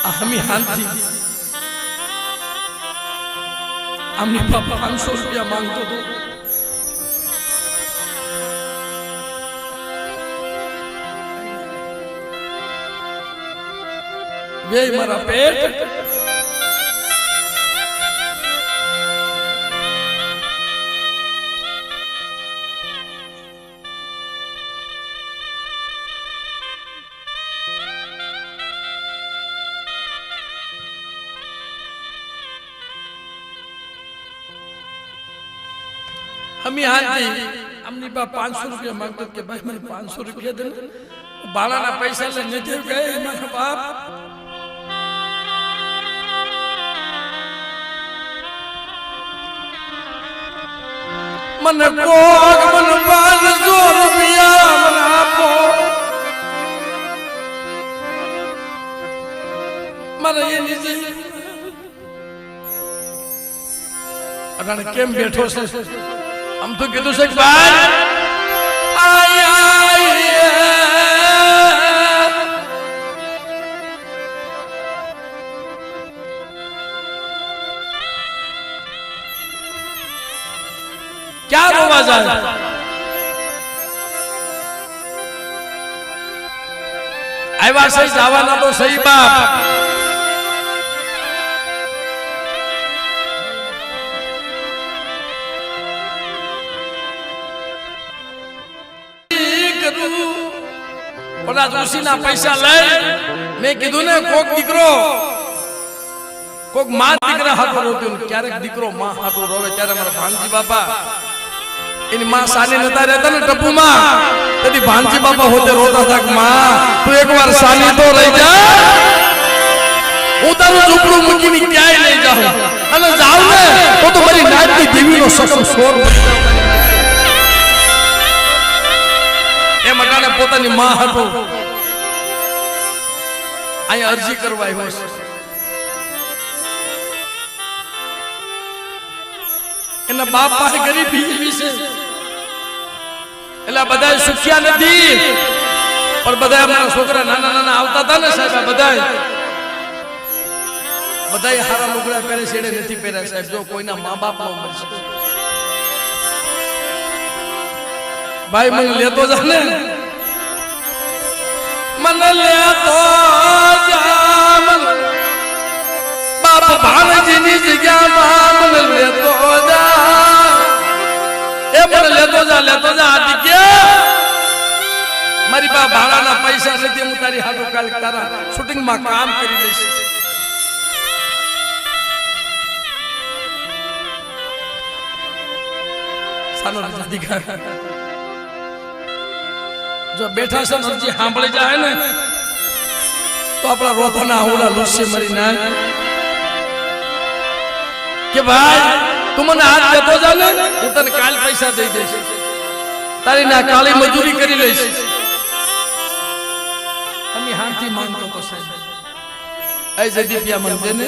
आम्ही हांती आम्ही 500 रुपया मांगतो तो वे मारा पेट हम हांती हमने 500 रुपया मांगते के भाई मैंने 500 रुपया दे बाला ना पैसा ले नहीं गए हमारा बाप मन को मन 500 रुपया मन आपो मन ये नीचे अगर केम बैठो से हम तो कीधु से भाई क्या रोवा जाए आवा सही जावाना तो सही बाप ना पैसा ले मैं कीधु ने कोक दीकरो कोक मां दीकरा हाथो रोती क्यारेक दीकरो मां हाथो रोवे त्यारे मारा भांजी बापा इन मां सानी नता रहता ने टप्पू मां तदी भांजी बापा होते रोता था कि मां तू एक बार सानी तो रह जा હું તારું ઝૂંપડું મૂકીને ક્યાંય નહીં જાઉં અને જાઉં ને તો મારી નાચતી દેવીનો સસમ સ્વર એ મટાને પોતાની માં હતો અહીંયા અરજી કરવા આવ્યો છે એના બાપ પાસે ગરીબી એવી છે એટલે બધા સુખ્યા નથી પણ બધા અમારા છોકરા નાના નાના આવતા હતા ને સાહેબ બધા હારા લુગડા પહેરે છે એને નથી પહેર્યા સાહેબ જો કોઈના મા બાપ નો મળશે ભાઈ મને લેતો જા ને मन लेतो जा मन बाप भाणजी जग्या मन लेतो जा ए मन लेतो जा आती के मारी बा भाड़ा ना पैसा से हूँ तारी हाथों काल तारा शूटिंग में काम करी लईश सानो राजा दिखा जो बैठा से नरजी सांभળી जाए ने तो अपना रोताना आवड़ा लूसी मरी ना कि भाई तुम ने हाथ देतो जा ने હું તને કાલ પૈસા દઈ દઈશ તારી ના કાળી મજૂરી કરી લઈશ અમે હાંથી માંગતો તો સાહેબ એ જદી પ્યા મન દે ને